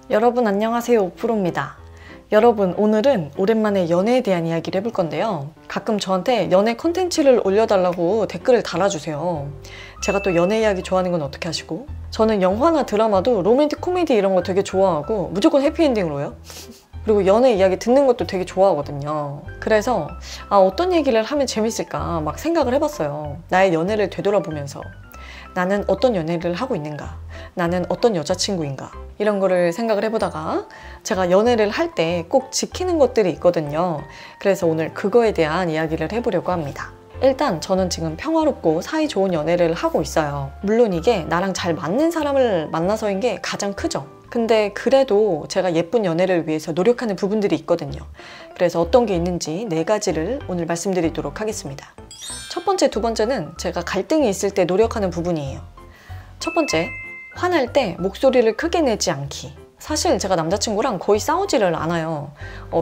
여러분 안녕하세요, 오프로입니다. 여러분, 오늘은 오랜만에 연애에 대한 이야기를 해볼 건데요. 가끔 저한테 연애 콘텐츠를 올려달라고 댓글을 달아주세요. 제가 또 연애 이야기 좋아하는 건 어떻게 하시고? 저는 영화나 드라마도 로맨틱 코미디 이런 거 되게 좋아하고 무조건 해피엔딩으로요. 그리고 연애 이야기 듣는 것도 되게 좋아하거든요. 그래서 어떤 얘기를 하면 재밌을까 막 생각을 해봤어요. 나의 연애를 되돌아보면서 나는 어떤 연애를 하고 있는가? 나는 어떤 여자친구인가? 이런 거를 생각을 해보다가 제가 연애를 할 때 꼭 지키는 것들이 있거든요. 그래서 오늘 그거에 대한 이야기를 해보려고 합니다. 일단 저는 지금 평화롭고 사이 좋은 연애를 하고 있어요. 물론 이게 나랑 잘 맞는 사람을 만나서인 게 가장 크죠. 근데 그래도 제가 예쁜 연애를 위해서 노력하는 부분들이 있거든요. 그래서 어떤 게 있는지 4가지를 오늘 말씀드리도록 하겠습니다. 첫 번째, 두 번째는 제가 갈등이 있을 때 노력하는 부분이에요. 첫 번째, 화날 때 목소리를 크게 내지 않기. 사실 제가 남자친구랑 거의 싸우지를 않아요.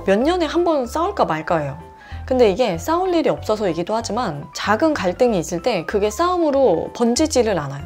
몇 년에 한 번 싸울까 말까예요. 근데 이게 싸울 일이 없어서이기도 하지만 작은 갈등이 있을 때 그게 싸움으로 번지지를 않아요.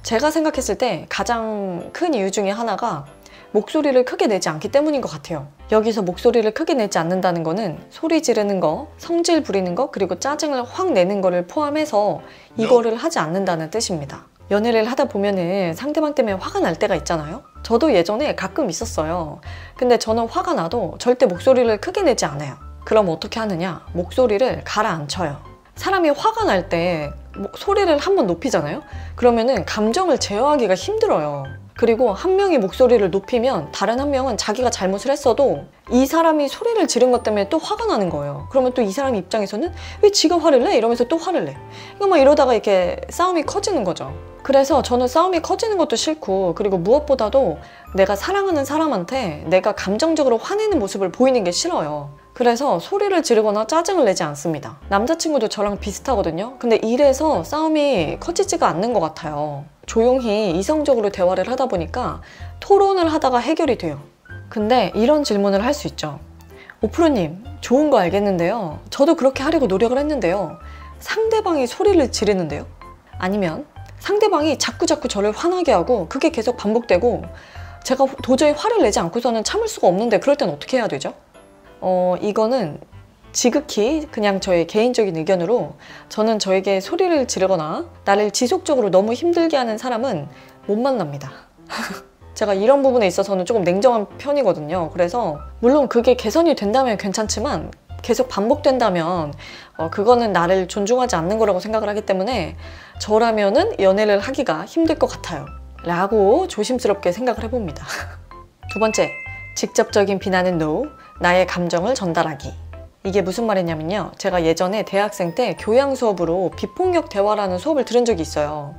제가 생각했을 때 가장 큰 이유 중에 하나가 목소리를 크게 내지 않기 때문인 것 같아요. 여기서 목소리를 크게 내지 않는다는 거는 소리 지르는 거, 성질 부리는 거, 그리고 짜증을 확 내는 거를 포함해서 이거를 하지 않는다는 뜻입니다. 연애를 하다 보면은 상대방 때문에 화가 날 때가 있잖아요. 저도 예전에 가끔 있었어요. 근데 저는 화가 나도 절대 목소리를 크게 내지 않아요. 그럼 어떻게 하느냐? 목소리를 가라앉혀요. 사람이 화가 날 때 소리를 한번 높이잖아요? 그러면은 감정을 제어하기가 힘들어요. 그리고 한 명이 목소리를 높이면 다른 한 명은 자기가 잘못을 했어도 이 사람이 소리를 지른 것 때문에 또 화가 나는 거예요. 그러면 또 이 사람 입장에서는 왜 지가 화를 내? 이러면서 또 화를 내. 이거 막 이러다가 이렇게 싸움이 커지는 거죠. 그래서 저는 싸움이 커지는 것도 싫고, 그리고 무엇보다도 내가 사랑하는 사람한테 내가 감정적으로 화내는 모습을 보이는 게 싫어요. 그래서 소리를 지르거나 짜증을 내지 않습니다. 남자친구도 저랑 비슷하거든요. 근데 이래서 싸움이 커지지가 않는 것 같아요. 조용히 이성적으로 대화를 하다 보니까 토론을 하다가 해결이 돼요. 근데 이런 질문을 할 수 있죠. 오프로님, 좋은 거 알겠는데요. 저도 그렇게 하려고 노력을 했는데요. 상대방이 소리를 지르는데요? 아니면 상대방이 자꾸 저를 화나게 하고 그게 계속 반복되고 제가 도저히 화를 내지 않고서는 참을 수가 없는데 그럴 땐 어떻게 해야 되죠? 이거는 지극히 그냥 저의 개인적인 의견으로 저는 저에게 소리를 지르거나 나를 지속적으로 너무 힘들게 하는 사람은 못 만납니다. 제가 이런 부분에 있어서는 조금 냉정한 편이거든요. 그래서 물론 그게 개선이 된다면 괜찮지만 계속 반복된다면 그거는 나를 존중하지 않는 거라고 생각을 하기 때문에 저라면은 연애를 하기가 힘들 것 같아요. 라고 조심스럽게 생각을 해봅니다. 두 번째, 직접적인 비난은 NO, 나의 감정을 전달하기. 이게 무슨 말이냐면요. 제가 예전에 대학생 때 교양 수업으로 비폭력 대화라는 수업을 들은 적이 있어요.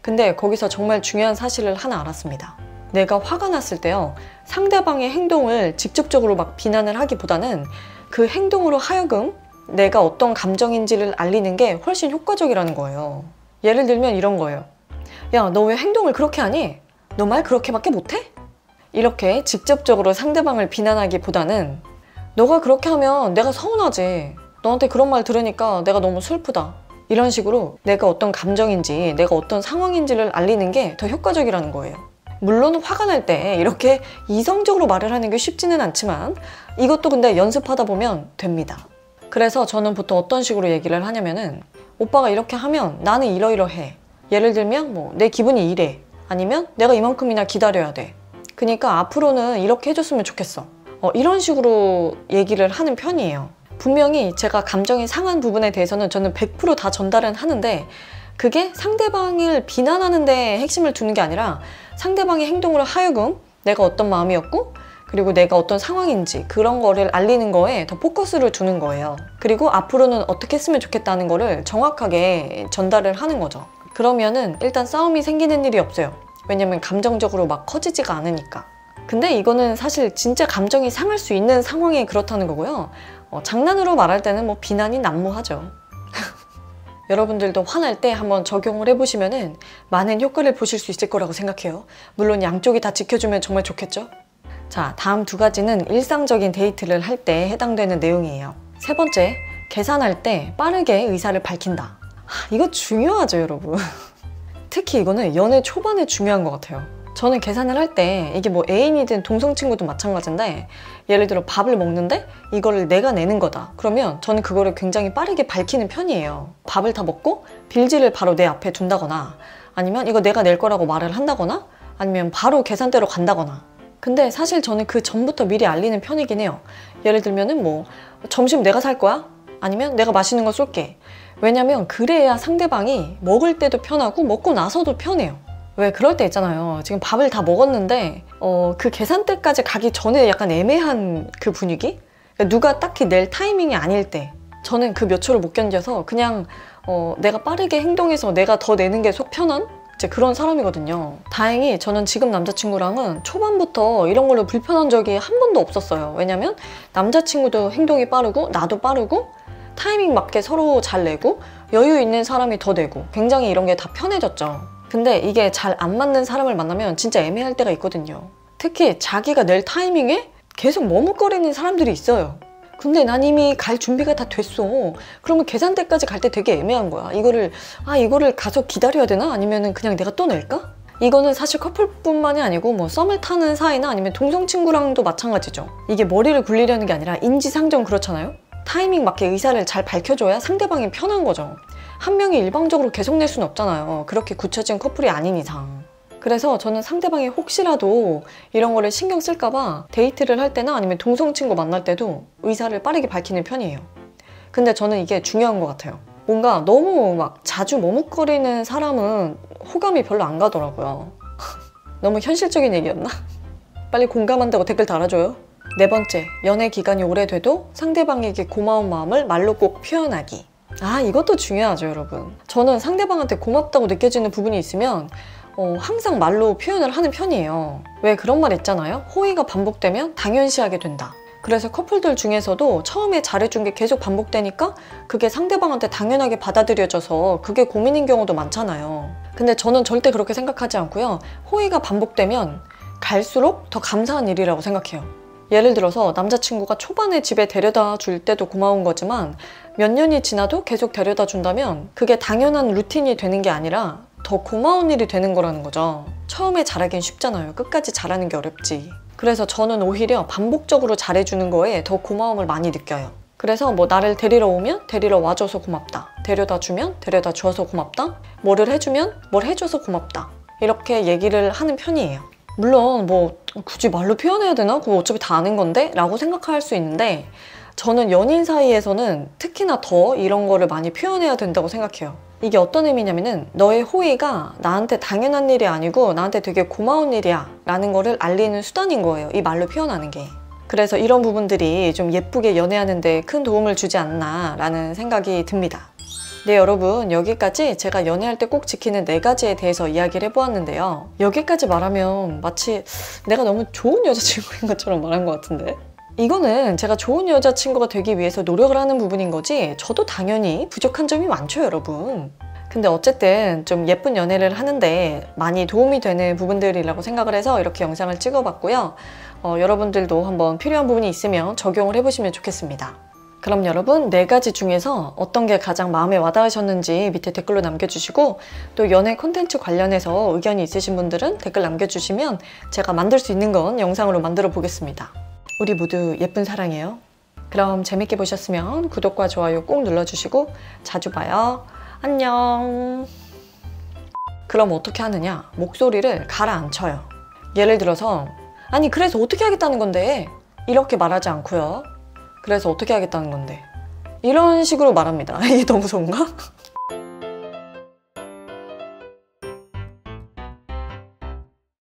근데 거기서 정말 중요한 사실을 하나 알았습니다. 내가 화가 났을 때요. 상대방의 행동을 직접적으로 막 비난을 하기보다는 그 행동으로 하여금 내가 어떤 감정인지를 알리는 게 훨씬 효과적이라는 거예요. 예를 들면 이런 거예요. 야, 너 왜 행동을 그렇게 하니? 너 말 그렇게밖에 못해? 이렇게 직접적으로 상대방을 비난하기보다는 너가 그렇게 하면 내가 서운하지. 너한테 그런 말 들으니까 내가 너무 슬프다. 이런 식으로 내가 어떤 감정인지 내가 어떤 상황인지를 알리는 게 더 효과적이라는 거예요. 물론 화가 날 때 이렇게 이성적으로 말을 하는 게 쉽지는 않지만 이것도 근데 연습하다 보면 됩니다. 그래서 저는 보통 어떤 식으로 얘기를 하냐면은 오빠가 이렇게 하면 나는 이러이러해. 예를 들면 내 기분이 이래. 아니면 내가 이만큼이나 기다려야 돼. 그러니까 앞으로는 이렇게 해줬으면 좋겠어. 이런 식으로 얘기를 하는 편이에요. 분명히 제가 감정이 상한 부분에 대해서는 저는 100% 다 전달은 하는데 그게 상대방을 비난하는 데 핵심을 두는 게 아니라 상대방의 행동으로 하여금 내가 어떤 마음이었고 그리고 내가 어떤 상황인지 그런 거를 알리는 거에 더 포커스를 두는 거예요. 그리고 앞으로는 어떻게 했으면 좋겠다는 거를 정확하게 전달을 하는 거죠. 그러면은 일단 싸움이 생기는 일이 없어요. 왜냐면 감정적으로 막 커지지가 않으니까. 근데 이거는 사실 진짜 감정이 상할 수 있는 상황에 그렇다는 거고요. 장난으로 말할 때는 비난이 난무하죠. 여러분들도 화날 때 한번 적용을 해보시면은 많은 효과를 보실 수 있을 거라고 생각해요. 물론 양쪽이 다 지켜주면 정말 좋겠죠? 자, 다음 2가지는 일상적인 데이트를 할 때 해당되는 내용이에요. 세 번째, 계산할 때 빠르게 의사를 밝힌다. 이거 중요하죠, 여러분. 특히 이거는 연애 초반에 중요한 것 같아요. 저는 계산을 할 때 이게 뭐 애인이든 동성 친구도 마찬가지인데 예를 들어 밥을 먹는데 이거를 내가 내는 거다. 그러면 저는 그거를 굉장히 빠르게 밝히는 편이에요. 밥을 다 먹고 빌지를 바로 내 앞에 둔다거나 아니면 이거 내가 낼 거라고 말을 한다거나 아니면 바로 계산대로 간다거나. 근데 사실 저는 그 전부터 미리 알리는 편이긴 해요. 예를 들면은 뭐 점심 내가 살 거야? 아니면 내가 맛있는 거 쏠게. 왜냐면 그래야 상대방이 먹을 때도 편하고 먹고 나서도 편해요. 왜 그럴 때 있잖아요. 지금 밥을 다 먹었는데 그 계산대까지 가기 전에 약간 애매한 그 분위기? 그러니까 누가 딱히 낼 타이밍이 아닐 때 저는 그 몇 초를 못 견뎌서 그냥 내가 빠르게 행동해서 내가 더 내는 게 속 편한 이제 그런 사람이거든요. 다행히 저는 지금 남자친구랑은 초반부터 이런 걸로 불편한 적이 한 번도 없었어요. 왜냐면 남자친구도 행동이 빠르고 나도 빠르고 타이밍 맞게 서로 잘 내고 여유 있는 사람이 더 내고 굉장히 이런 게 다 편해졌죠. 근데 이게 잘 안 맞는 사람을 만나면 진짜 애매할 때가 있거든요. 특히 자기가 낼 타이밍에 계속 머뭇거리는 사람들이 있어요. 근데 난 이미 갈 준비가 다 됐어. 그러면 계산대까지 갈 때 되게 애매한 거야. 이거를 가서 기다려야 되나? 아니면 그냥 내가 또 낼까? 이거는 사실 커플뿐만이 아니고 뭐 썸을 타는 사이나 아니면 동성 친구랑도 마찬가지죠. 이게 머리를 굴리려는 게 아니라 인지상정 그렇잖아요? 타이밍 맞게 의사를 잘 밝혀줘야 상대방이 편한 거죠. 한 명이 일방적으로 계속 낼 수는 없잖아요. 그렇게 굳혀진 커플이 아닌 이상. 그래서 저는 상대방이 혹시라도 이런 거를 신경 쓸까 봐 데이트를 할 때나 아니면 동성 친구 만날 때도 의사를 빠르게 밝히는 편이에요. 근데 저는 이게 중요한 것 같아요. 뭔가 너무 막 자주 머뭇거리는 사람은 호감이 별로 안 가더라고요. 너무 현실적인 얘기였나? 빨리 공감한다고 댓글 달아줘요. 4번째, 연애 기간이 오래돼도 상대방에게 고마운 마음을 말로 꼭 표현하기. 이것도 중요하죠, 여러분. 저는 상대방한테 고맙다고 느껴지는 부분이 있으면 항상 말로 표현을 하는 편이에요. 왜 그런 말 있잖아요. 호의가 반복되면 당연시하게 된다. 그래서 커플들 중에서도 처음에 잘해준 게 계속 반복되니까 그게 상대방한테 당연하게 받아들여져서 그게 고민인 경우도 많잖아요. 근데 저는 절대 그렇게 생각하지 않고요. 호의가 반복되면 갈수록 더 감사한 일이라고 생각해요. 예를 들어서 남자친구가 초반에 집에 데려다 줄 때도 고마운 거지만 몇 년이 지나도 계속 데려다 준다면 그게 당연한 루틴이 되는 게 아니라 더 고마운 일이 되는 거라는 거죠. 처음에 잘하긴 쉽잖아요. 끝까지 잘하는 게 어렵지. 그래서 저는 오히려 반복적으로 잘해주는 거에 더 고마움을 많이 느껴요. 그래서 뭐 나를 데리러 오면 데리러 와줘서 고맙다. 데려다 주면 데려다 주어서 고맙다. 뭐를 해주면 뭘 해줘서 고맙다. 이렇게 얘기를 하는 편이에요. 물론 뭐 굳이 말로 표현해야 되나? 그거 어차피 다 아는 건데? 라고 생각할 수 있는데 저는 연인 사이에서는 특히나 더 이런 거를 많이 표현해야 된다고 생각해요. 이게 어떤 의미냐면은 너의 호의가 나한테 당연한 일이 아니고 나한테 되게 고마운 일이야 라는 거를 알리는 수단인 거예요. 이 말로 표현하는 게. 그래서 이런 부분들이 좀 예쁘게 연애하는 데 큰 도움을 주지 않나 라는 생각이 듭니다. 네, 여러분, 여기까지 제가 연애할 때 꼭 지키는 4가지에 대해서 이야기를 해보았는데요. 여기까지 말하면 마치 내가 너무 좋은 여자친구인 것처럼 말한 것 같은데? 이거는 제가 좋은 여자친구가 되기 위해서 노력을 하는 부분인 거지 저도 당연히 부족한 점이 많죠, 여러분. 근데 어쨌든 좀 예쁜 연애를 하는데 많이 도움이 되는 부분들이라고 생각을 해서 이렇게 영상을 찍어봤고요. 여러분들도 한번 필요한 부분이 있으면 적용을 해보시면 좋겠습니다. 그럼 여러분 4가지 중에서 어떤 게 가장 마음에 와닿으셨는지 밑에 댓글로 남겨주시고 또 연애 콘텐츠 관련해서 의견이 있으신 분들은 댓글 남겨주시면 제가 만들 수 있는 건 영상으로 만들어 보겠습니다. 우리 모두 예쁜 사랑해요. 그럼 재밌게 보셨으면 구독과 좋아요 꼭 눌러주시고 자주 봐요. 안녕. 그럼 어떻게 하느냐? 목소리를 가라앉혀요. 예를 들어서 아니 그래서 어떻게 하겠다는 건데? 이렇게 말하지 않고요. 그래서 어떻게 하겠다는 건데? 이런 식으로 말합니다. 이게 더 무서운가?